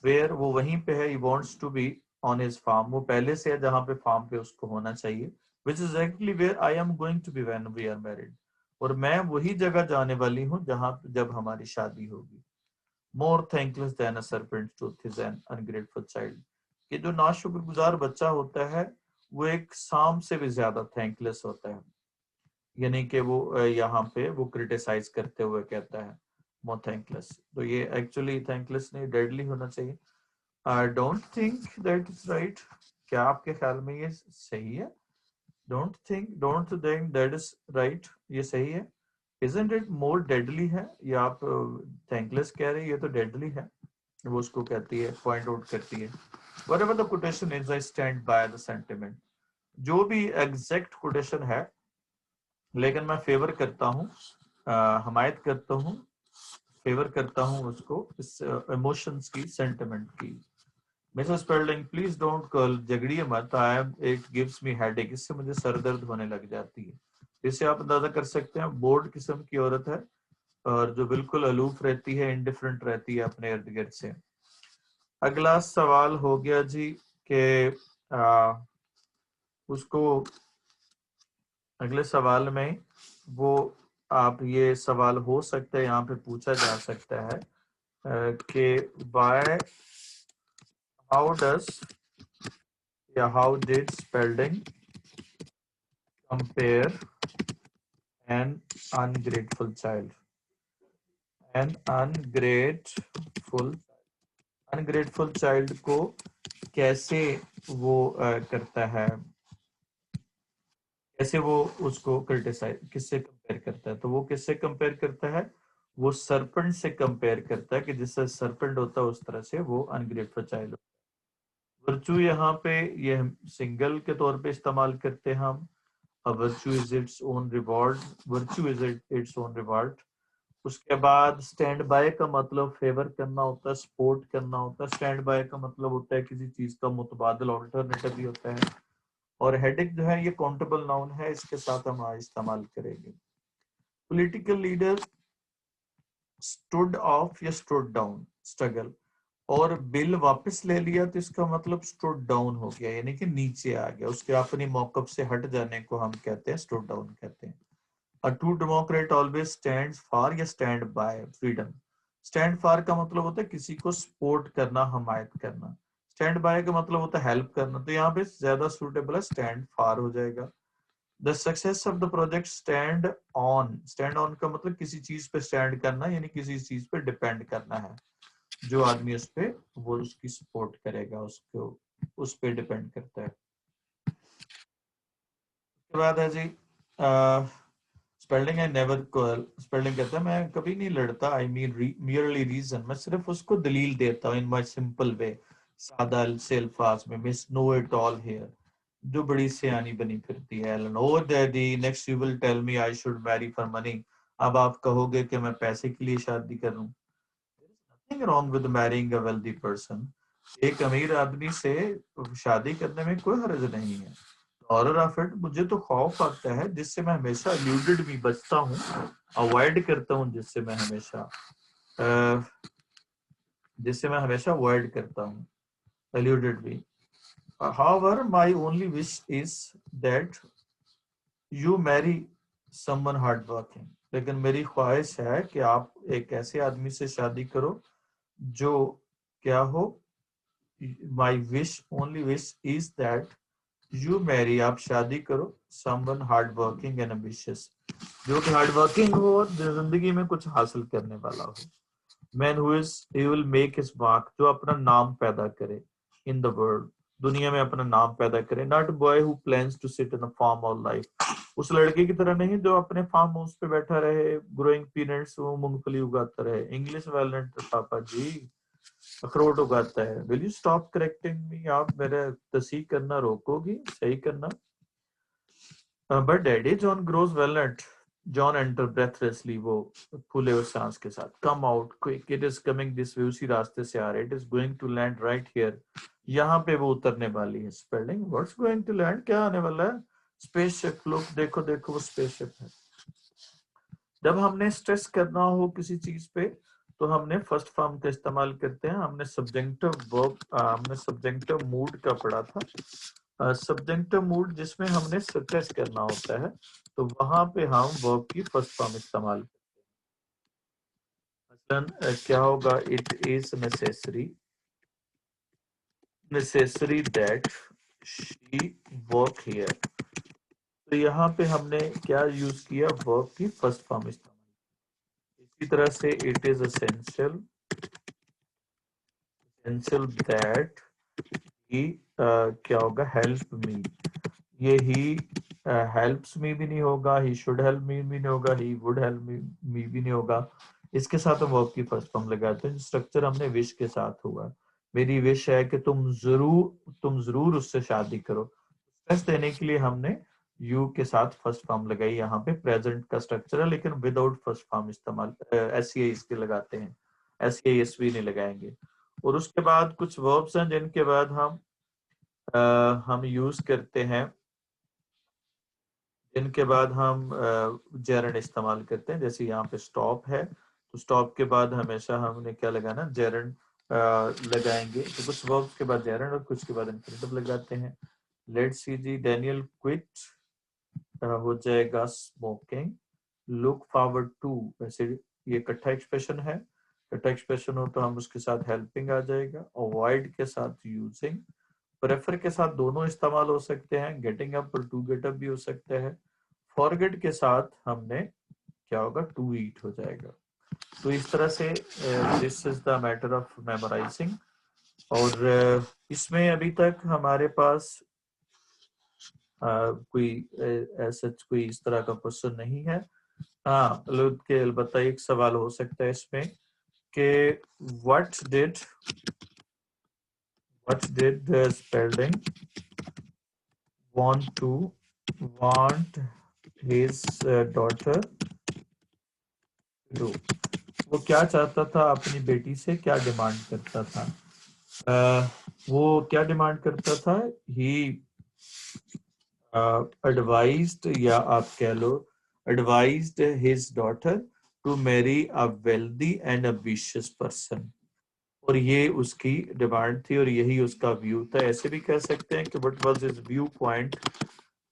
where, वो वहीं पे है, he wants to be on his farm, वो पहले से है जहाँ पे फार्म पे उसको होना चाहिए, which is exactly where I am going to be when we are married, और मैं वही जगह जाने वाली हूँ जहाँ जब हमारी शादी होगी। More thankless than a serpent's tooth is an ungrateful child, कि जो नाशुक्रगुजार बच्चा होता है वो एक सांप से भी ज्यादा थैंकलेस होता है। यानी कि वो यहाँ पे वो क्रिटिसाइज करते हुए कहता है मोर थैंकलेस, तो ये एक्चुअली थैंकलेस नहीं, डेडली होना चाहिए। I don't think that is right, क्या आपके ख्याल में ये सही है? Don't think that is right, ये सही है? Isn't it more deadly है, या आप थैंकलेस कह रहे हैं, ये तो डेडली है। वो उसको कहती है, पॉइंट आउट करती है। Whatever the quotation is, I stand by the sentiment. जो भी एग्जैक्ट कोटेशन है, लेकिन मैं फेवर करता हूँ, हमायत करता हूँ, फेवर करता हूँ उसको, इस इमोशंस की, सेंटिमेंट की। Mrs Spelding please don't call, झगड़िए मत, I am it gives me headache, इससे मुझे सर दर्द होने लग जाती है। इससे आप अंदाजा कर सकते हैं बोर्ड किस्म की औरत है, और जो बिल्कुल अलूफ रहती है, इंडिफरेंट रहती है अपने इर्द गिर्द से। अगला सवाल हो गया जी कि उसको अगले सवाल में वो आप ये सवाल हो सकता है यहाँ पे पूछा जा सकता है कि why, how does या how did Spalding compare an ungrateful child, an ungrateful child को कैसे वो करता है, कैसे वो उसको क्रिटिसाइज, किससे कंपेयर करता है? तो वो किससे कंपेयर करता है? वो सरपेंट से कंपेयर करता है कि जिससे सरपेंट होता है उस तरह से वो अनग्रेटफुल चाइल्ड। वर्चू यहाँ पे ये सिंगल के तौर पे इस्तेमाल करते हैं हम। Virtue is its own reward, virtue is its own reward. उसके बाद स्टैंड बाय का मतलब फेवर करना होता है, सपोर्ट करना होता है। स्टैंड बाय का मतलब होता है किसी चीज का मुतबादल, ऑल्टरनेटिव भी होता है। और हेडिक जो है ये काउंटेबल नाउन है, इसके साथ हम आज इस्तेमाल करेंगे। पॉलिटिकल लीडर स्टूड ऑफ या स्टूड डाउन, स्ट्रगल, और बिल वापस ले लिया तो इसका मतलब स्टूड डाउन हो गया, यानी कि नीचे आ गया, उसके अपनी मौकफ से हट जाने को हम कहते हैं स्टूड डाउन कहते हैं। A true democrat always stands for या stand by freedom. Stand for का मतलब होता है किसी को सपोर्ट करना, हमायत करना। स्टैंड बाय का मतलब होता है हेल्प करना, तो यहाँ पे ज्यादा सूटेबल है स्टैंड फॉर हो जाएगा। The success of the project stand on का मतलब किसी चीज पे स्टैंड करना, यानी किसी चीज पे डिपेंड करना है। जो आदमी उस पे वो उसकी सपोर्ट करेगा, उसको उस पे डिपेंड करता है। उसके बाद है जी Spelling I never call. Spelling कहता है मैं कभी नहीं लड़ता, आई मीन मियरली रीजन, मैं सिर्फ उसको दलील देता हूँ इन माई सिंपल वे, सादा से अल्फाज में। Miss know it all here, जो बड़ी सियानी बनी फिरती है। Ellen oh daddy next you will tell me I should marry for money, अब आप कहोगे कि मैं पैसे के लिए शादी करूं। Nothing wrong with marrying a wealthy person, एक अमीर आदमी से शादी करने में कोई हर्ज नहीं है। हॉरर ऑफ इट, मुझे तो खौफ आता है जिससे मैं हमेशा एल्यूडेड भी बचता हूँ, अवॉइड करता हूँ, जिससे मैं हमेशा अवॉइड करता हूँ, एल्यूडेड भी। However, my only wish is that you marry someone hardworking. लेकिन मेरी ख्वाहिश है कि आप एक ऐसे आदमी से शादी करो जो क्या हो। My wish, only wish is that you marry, आप शादी करो someone hardworking and ambitious, जो कि hardworking हो और जिंदगी में कुछ हासिल करने वाला हो। Man who is, he will make his mark, जो अपना नाम पैदा करे in the world, दुनिया में अपना नाम पैदा करे। Not a boy who plans to sit in a farm all life, उस लड़के की तरह नहीं जो अपने फार्म हाउस पे बैठा रहे, ग्रोइंग पीनट्स, वो मूंगफली उगाता रहे। इंग्लिश वायलेंट पापा जी, अखरोट उगाता है। Will you stop correcting me, आप मेरे तस्हीह करना रोकोगी, सही करना। But daddy John grows walnut, John enter breathlessly, वो फूले हुए सांस के साथ। Come out quick, it is coming this way, उसी रास्ते से आ रहा है। It is going to land right here, यहाँ पे वो उतरने वाली है। Spelling what's going to land, क्या आने वाला है? स्पेसशिप। लुक, देखो देखो वो स्पेसशिप है। जब हमने स्ट्रेस करना हो किसी चीज पे तो हमने फर्स्ट फॉर्म का इस्तेमाल करते हैं। हमने सब्जेक्टिव वर्ब, हमने सब्जेक्टिव मूड का पढ़ा था। सब्जेक्टिव मूड जिसमें हमने स्ट्रेस करना होता है तो वहां पे हम वर्ब की फर्स्ट फॉर्म इस्तेमाल करते हैं। मसलन क्या होगा? It is necessary that she work here. तो यहाँ पे हमने क्या यूज किया? वर्ब की फर्स्ट फॉर्म इस्तेमाल। इसी तरह से it is essential that he क्या होगा? Help me. ये ही हेल्प्स मी भी नहीं होगा, ही शुड हेल्प मी भी नहीं होगा, ही वुड हेल्प मी भी नहीं होगा। इसके साथ हम वर्ब की फर्स्ट फॉर्म लगाते हैं। स्ट्रक्चर हमने विश के साथ हुआ। मेरी विश है कि तुम जरूर उससे शादी करो। स्ट्रेस देने के लिए हमने यू के साथ फर्स्ट फॉर्म लगाई। यहाँ पे प्रेजेंट का स्ट्रक्चर है लेकिन विदाउट फर्स्ट फॉर्म इस्तेमाल, एस के लगाते हैं, एस भी नहीं लगाएंगे। और उसके बाद कुछ वर्ब्स हैं जिनके बाद हम यूज करते हैं, जिनके बाद हम जेरंड इस्तेमाल करते हैं। जैसे यहाँ पे स्टॉप है तो स्टॉप के बाद हमेशा हमने क्या लगाना? जेरंड लगाएंगे। तो कुछ वर्ब्स के बाद जेरंड और कुछ के बाद इंफिनिटिव लगाते हैं। लेट्स सी जी, डैनियल क्विट हो जाएगा स्मोकिंग। लुक फॉरवर्ड टू, वैसे ये इकट्ठा एक्सप्रेशन है, इकट्ठा एक्सप्रेशन हो तो हम उसके साथ हेल्पिंग आ जाएगा। अवॉइड के साथ यूजिंग, प्रेफर के साथ दोनों इस्तेमाल हो सकते हैं। गेटिंग अप और टू गेट अप भी हो सकते हैं। फॉरगेट के साथ हमने क्या होगा? टू ईट हो जाएगा। तो इस तरह से this is the matter of memorizing. और इसमें अभी तक हमारे पास कोई ऐसा कोई इस तरह का क्वेश्चन नहीं है। हाँ, के अलबत्ता एक सवाल हो सकता है इसमें कि what did Spalding want his daughter do, वो क्या चाहता था अपनी बेटी से, क्या डिमांड करता था? वो क्या डिमांड करता था? ही एडवाइज्ड, या आप कह लो advised his daughter to marry a wealthy and ambitious person. और ये उसकी डिमांड थी और यही उसका व्यू था। ऐसे भी कह सकते हैं कि what was his view point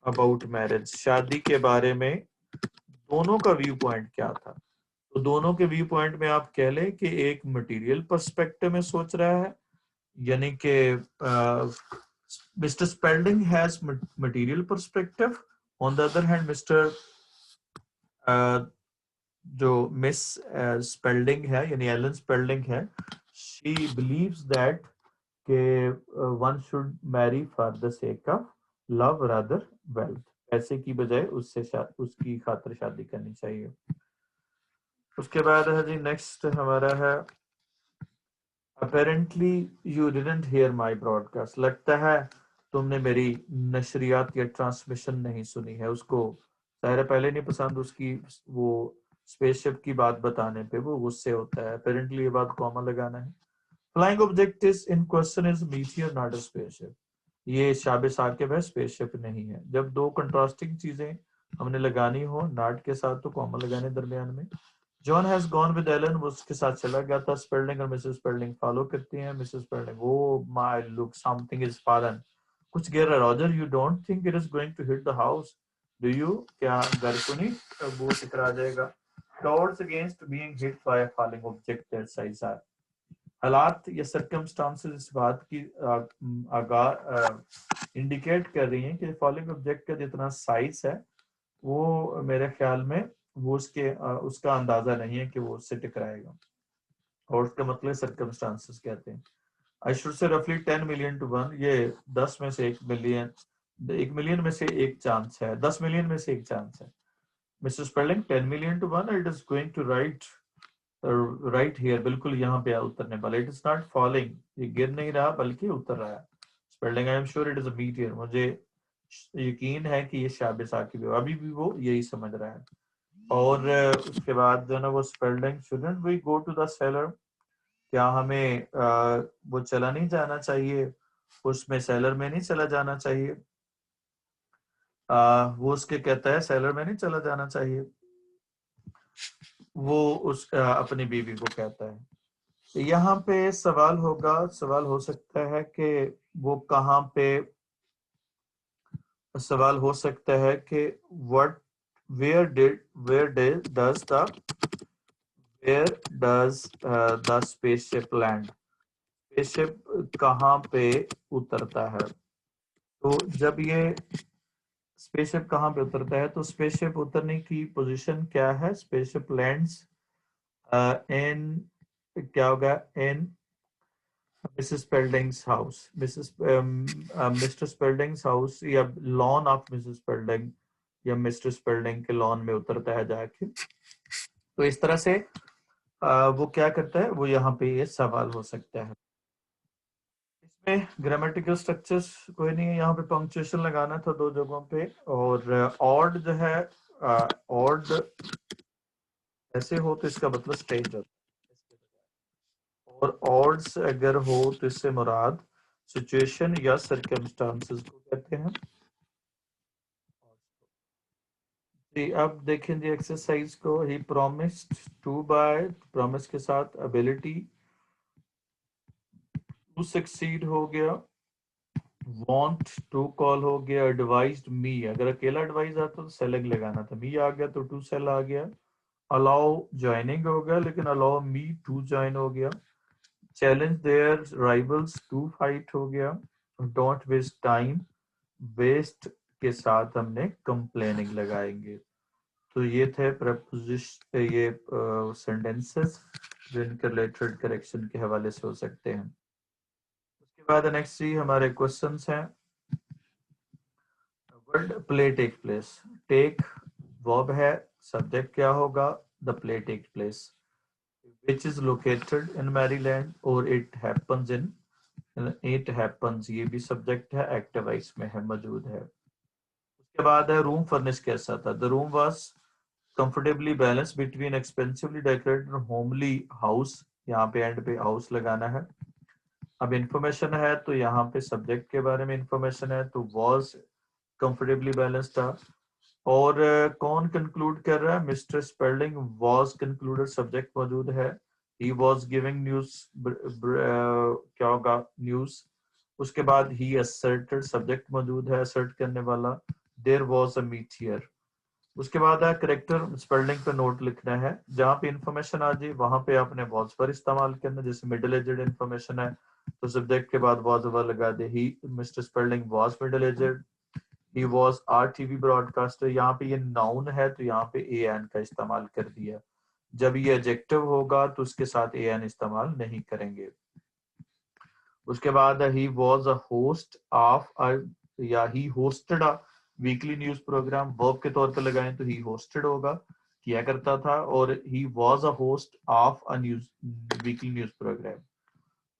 about marriage, शादी के बारे में दोनों का व्यू पॉइंट क्या था। तो दोनों के व्यू पॉइंट में आप कह लें कि एक मटेरियल पर्सपेक्टिव में सोच रहा है, यानी कि mister Spalding has material perspective, on the other hand mister जो मिस स्पेल्डिंग है यानी एलन स्पेल्डिंग है, शी बिलीव्स दैट के one should marry for the sake of love rather wealth, पैसे की बजाय उससे उसकी खातिर शादी करनी चाहिए। उसके बाद है जी नेक्स्ट हमारा है apparently you didn't here my broadcast, लगता है तुमने मेरी नशरियात या ट्रांसमिशन नहीं सुनी है। उसको शायद पहले नहीं पसंद उसकी वो स्पेसशिप की बात बताने पे वो गुस्से होता है। अपेरेंटली ये बात कॉमा लगाना है। Flying object is in question is meteor not a spaceship, ये शाबे साकिब है, स्पेसशिप नहीं है। जब दो कंट्रास्टिंग चीजें हमने लगानी हो नॉट के साथ तो कॉमा लगाने दरमियान में। John has gone with Ellen, वो उसके साथ चला गया था। स्पेल्डिंग और मिसेस स्पेल्डिंग फॉलो करती हैं। Mrs Spalding oh my look something is fallen, कुछ गिर रहा है। Roger you don't think it is going to hit the house do you, क्या घर को नहीं वो टकरा जाएगा। Towards against being hit by a falling object that size are, हालात या सर्कमस्टांसेस इस बात की इंडिकेट कर रही हैं कि फॉलिंग ऑब्जेक्ट का जितना साइज है वो मेरे ख्याल में वो उसका अंदाजा नहीं है कि वो उससे टकराएगा। और उसका मतलब सर्कमस्टांसेस कहते हैं। आई शुड से रफली 10 मिलियन टू 1, ये 10 में से 1 मिलियन, 1 मिलियन में से एक चांस है, 10 मिलियन में से एक चांस है। Mr Spalding 10 million to 1, it is going to right here, बिल्कुल यहाँ पे उतरने वाला। इट इज नॉट फॉलिंग, ये गिर नहीं रहा बल्कि उतर रहा है। Spalding I am sure it is a meteor, मुझे यकीन है कि ये शाबिस साकिब है, अभी भी वो यही समझ रहा है। और उसके बाद जो है ना वो Spalding shouldn't we go to the cellar, क्या हमें वो चला नहीं जाना चाहिए, उसमें सेलर में नहीं चला जाना चाहिए। वो उसके कहता है सेलर में नहीं चला जाना चाहिए, वो उस अपनी बीवी को कहता है। तो यहाँ पे सवाल होगा, सवाल हो सकता है कि वो कहाँ पे, सवाल हो सकता है कि what where does the spaceship land, spaceship कहाँ पे उतरता है। तो जब ये स्पेसशिप कहाँ पे उतरता है, तो स्पेसशिप उतरने की पोजीशन क्या है, स्पेसशिप लैंड्स इन, क्या होगा, in Mrs स्पेल्डिंग्स house, mister Speldings house या लॉन ऑफ मिसेस स्पेल्डिंग, या मिस्टर स्पेल्डिंग के लॉन में उतरता है जाके। तो इस तरह से वो क्या करता है, वो यहाँ पे ये सवाल हो सकता है। इसमें ग्रामेटिकल स्ट्रक्चर्स कोई नहीं है, यहाँ पे पंक्चुएशन लगाना था दो जगहों पे। और ऑड जो है, ऑड ऐसे हो तो इसका मतलब स्ट्रेंज होता है, और ऑड्स अगर हो तो इससे मुराद सिचुएशन या सर्कमस्टांसेस को कहते हैं। जी अब देखें जी एक्सरसाइज को। He promised to buy, promise के साथ एबिलिटी, टू सक्सीड हो गया, वांट टू कॉल हो गया, एडवाइज्ड मी, अगर अकेला एडवाइस आता तो सेलिंग लगाना था, मी आ गया तो टू सेल आ गया। अलाउ ज्वाइनिंग हो गया लेकिन अलाउ मी टू ज्वाइन हो गया। Challenge their rivals to fight हो गया। डोंट वेस्ट टाइम, वेस्ट के साथ हमने कंप्लेनिंग लगाएंगे। तो ये थे प्रपोजिशन, ये सेंटेंसेस जो इनके रिलेटेड करेक्शन के हवाले से हो सकते हैं। उसके बाद नेक्स्ट ही हमारे क्वेश्चंस हैं। Word play take place, take verb है, सब्जेक्ट क्या होगा, the play take place, which is located in Maryland, और it happens in, it happens ये भी सब्जेक्ट है, एक्टिव इसमें है, मौजूद है। उसके बाद है रूम फर्निश कैसा था, the room was comfortably balance between expensively decorated और होमली हाउस, यहाँ पे एंड पे हाउस लगाना है। अब इंफॉर्मेशन है तो यहाँ पे सब्जेक्ट के बारे में इंफॉर्मेशन है, तो वाज कंफर्टेबली बैलेंस था। और कौन कंक्लूड कर रहा है, Mr Spalding was concluded, subject मौजूद है। ही वाज गिविंग न्यूज, क्या होगा, न्यूज। उसके बाद ही असर्टेड, सब्जेक्ट मौजूद है, असर्ट करने वाला। There was a meteor. उसके बाद है करेक्टर स्पेलिंग पे नोट लिखना है, जहाँ पे इंफॉर्मेशन आ जाए वहां पे आपने वाज पर इस्तेमाल करना। जैसे मिडिल एजेड इंफॉर्मेशन है तो सब्जेक्ट के बाद वाज लगा दे, he mister Spelling was middle aged, he was our TV broadcaster। यहाँ पे ये नाउन है तो यहाँ पे an का इस्तेमाल कर दिया। जब ये एडजेक्टिव होगा तो उसके साथ an इस्तेमाल नहीं करेंगे। उसके बाद he was a host of a या he hosted a weekly news program। Verb के तौर पे लगाएं तो he hosted होगा, किया करता था, और he was a host of a weekly news program।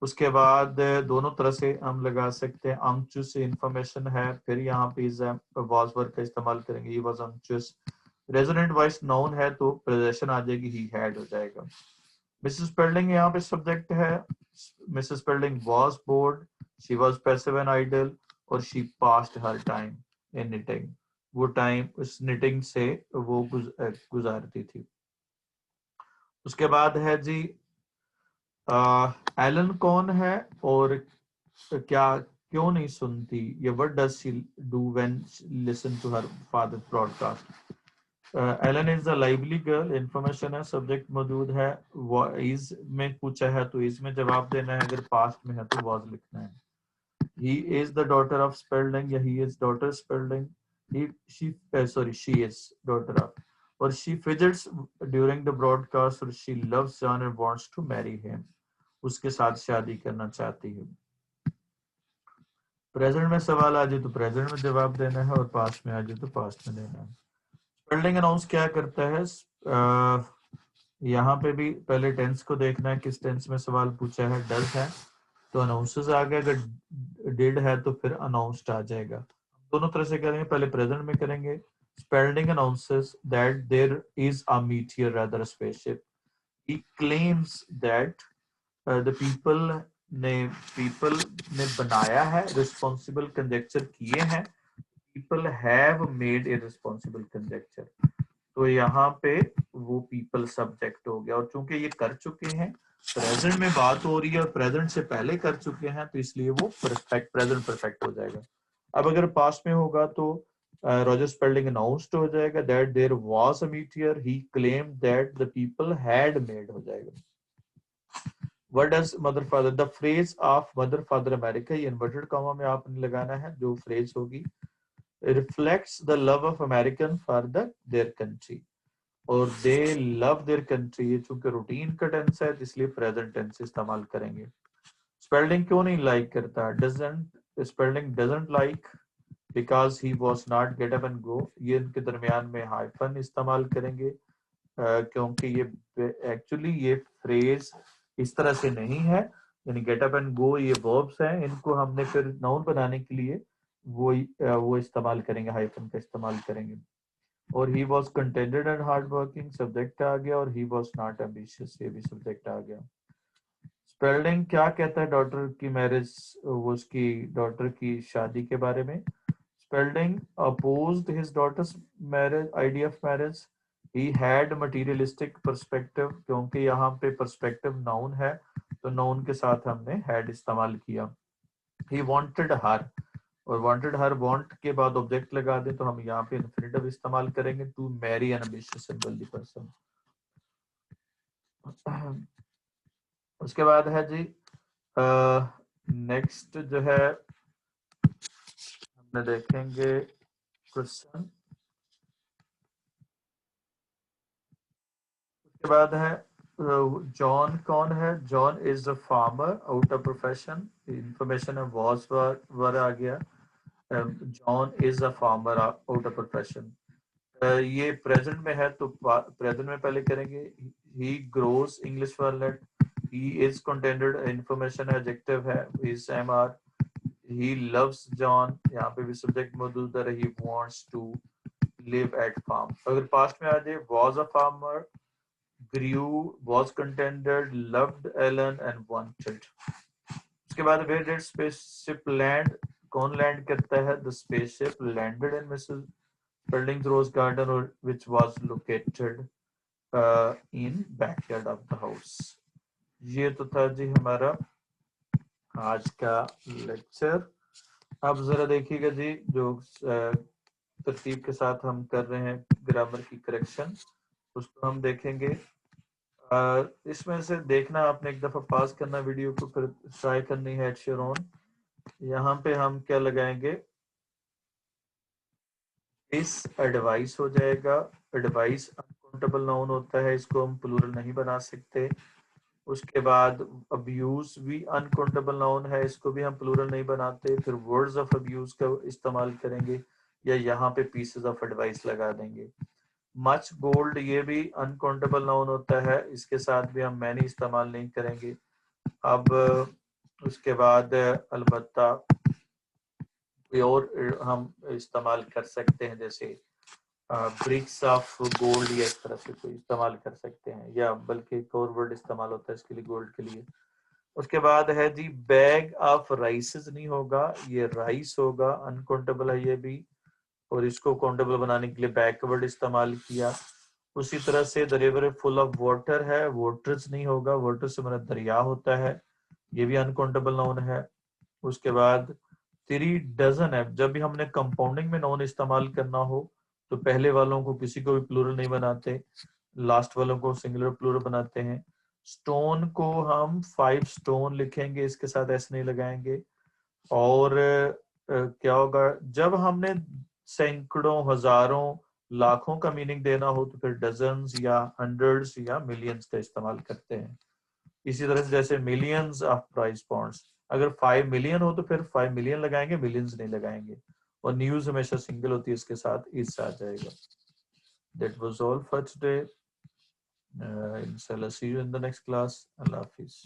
उसके बाद दोनों तरह से हम लगा सकते हैं। anxious से इंफॉर्मेशन है, फिर यहाँ पे was वर्ब का इस्तेमाल करेंगे, he was anxious। Resonant voice noun है तो पोजेशन आ जाएगी, he had हो जाएगा। मिसेस स्पेल्डिंग यहाँ पे सब्जेक्ट है, Mrs Spalding was bored, she was passive and idle, और she passed her time in knitting। वो टाइम उस निटिंग से वो गुजारती थी। उसके बाद है जी एलन कौन है और क्या क्यों नहीं सुनती, ये what does she do when listen to her father broadcast. Ellen is a lively girl, information है, सब्जेक्ट मौजूद है, इज में पूछा है तो इज में जवाब देना है, अगर पास्ट में है तो वाज लिखना है। He is the daughter of Spelding या he is daughter Spelding, he she sorry she is daughter of, or she fidgets during the broadcast, or she loves John and wants to marry him, उसके साथ शादी करना चाहती है। Present में सवाल आ जाए तो प्रेजेंट में जवाब देना है, और पास्ट में आ जाए तो पास्ट में देना है। स्पेलिंग अनाउंस क्या करता है, यहाँ पे भी पहले टेंस को देखना है, किस टेंस में सवाल पूछा है। डज है तो अनाउंसेस आ गया, अगर डिड है तो फिर अनाउंस्ड आ जाएगा। दोनों तरह से करेंगे, पहले प्रेजेंट में करेंगे। Spalding announces that there is a meteor rather a spaceship, he claims that the people ने बनाया है, रिस्पॉन्सिबल कंजेक्चर किए हैं, people have made a responsible conjecture. तो यहाँ पे वो पीपल सब्जेक्ट हो गया, और चूंकि ये कर चुके हैं, प्रेजेंट में बात हो रही है और प्रेजेंट से पहले कर चुके हैं, तो इसलिए वो परफेक्ट प्रेजेंट परफेक्ट हो जाएगा। अब अगर पास्ट में होगा तो रॉजर स्पेल्डिंग अनाउंस्ड हो जाएगा, that there was a meteor, he claimed that the people had made हो जाएगा। What does mother father, the phrase of mother father America, ये इन्वर्टेड कॉमा में आपने लगाना है, जो फ्रेज होगी reflects the love of American for their country, और दे लव देयर कंट्री, ये चूंकि रूटीन का टेंस है इसलिए प्रेजेंट टेंस इस्तेमाल करेंगे। स्पेलिंग क्यों नहीं लाइक करता, doesn't, spelling doesn't like because he was not gate up and go, ये इनके दरमियान में हाइफन इस्तेमाल करेंगे, क्योंकि ये एक्चुअली ये फ्रेज इस तरह से नहीं है, यानी गेट अप एंड गो ये वर्ब्स हैं, इनको हमने फिर नाउन बनाने के लिए वो इस्तेमाल करेंगे, हाइफन का इस्तेमाल करेंगे। और he was contented and hard working, subject आ गया, और he was not ambitious, ये भी सब्जेक्ट आ गया। स्पेल्डिंग क्या कहता है डॉटर की मैरिज, वो उसकी डॉटर की शादी के बारे में। Spalding opposed his daughter's marriage, idea of marriage, he had materialistic perspective, क्योंकि यहाँ पे perspective नाउन है तो नाउन के साथ हमने had इस्तेमाल किया। he wanted her, और वांटेड हर वांट के बाद ऑब्जेक्ट लगा दें तो हम यहाँ पे इन्फिनिटिव इस्तेमाल करेंगे, to marry an ambitious and wealthy person. उसके बाद है जी नेक्स्ट जो है हमने देखेंगे क्वेश्चन। उसके बाद है जॉन कौन है, John is a farmer out of profession, information है वॉज वर आ गया, John is a farmer out of profession. ये प्रेजेंट में है तो प्रेजेंट में पहले करेंगे, he grows English walnut, he is contented information adjective है, is MR, he loves John, यहाँ पे भी सब्जेक्ट मौजूद है, he wants to live at farm. अगर पास्ट में आ जाए was a farmer, grew, was contented, loved Ellen and wanted. उसके बाद वेयर डिड स्पेसशिप लैंड, कौन लैंड करता है, the spaceship landed in Mrs Building Rose Garden, or which was located in backyard of the house। ये तो था जी हमारा आज का लेक्चर। अब जरा देखिएगा जी जो तरतीब के साथ हम कर रहे हैं ग्रामर की करेक्शन, उसको हम देखेंगे। इसमें से देखना आपने एक दफा पास करना वीडियो को, फिर ट्राई करनी है एट योर ओन। यहाँ पे हम क्या लगाएंगे, दिस एडवाइस हो जाएगा। एडवाइस अनकाउंटेबल नाउन होता है, इसको हम प्लूरल नहीं बना सकते। उसके बाद अब्यूज भी अनकाउंटेबल नाउन है, इसको भी हम प्लूरल नहीं बनाते। फिर वर्ड्स ऑफ अब्यूज का इस्तेमाल करेंगे या यहाँ पे पीसेस ऑफ एडवाइस लगा देंगे। मच गोल्ड ये भी अनकाउंटेबल नाउन होता है, इसके साथ भी हम मैनी इस्तेमाल नहीं करेंगे। अब उसके बाद अलबत्ता कोई और हम इस्तेमाल कर सकते हैं, जैसे ब्रिक्स ऑफ गोल्ड या इस तरह से कोई इस्तेमाल कर सकते हैं, या बल्कि एक और वर्ड इस्तेमाल होता है इसके लिए गोल्ड के लिए। उसके बाद है जी बैग ऑफ राइसेस नहीं होगा, ये राइस होगा, अनकाउंटेबल है ये भी, और इसको काउंटेबल बनाने के लिए बैकवर्ड इस्तेमाल किया। उसी तरह से the river full of water है, वाटर्स नहीं होगा, वाटर से मेरा दरिया होता है, ये भी अनकाउंटेबल नाउन है। उसके बाद 3 डजन है, जब भी हमने कंपाउंडिंग में नाउन इस्तेमाल करना हो तो पहले वालों को किसी को भी प्लूरल नहीं बनाते, लास्ट वालों को सिंगुलर प्लूरल बनाते हैं। स्टोन को हम 5 स्टोन लिखेंगे, इसके साथ ऐसे नहीं लगाएंगे। और क्या होगा जब हमने सैकड़ों, हजारों, लाखों का मीनिंग देना हो तो फिर डजन्स या हंड्रेड्स या मिलियंस का इस्तेमाल करते हैं। इसी तरह से जैसे मिलियंस ऑफ प्राइस पॉइंट्स, अगर 5 मिलियन हो तो फिर 5 मिलियन लगाएंगे, मिलियंस नहीं लगाएंगे। और न्यूज हमेशा सिंगल होती है, इसके साथ इस आ जाएगा। That was all for today. इंशाल्लाह see you in the next class. अल्लाह हाफिज।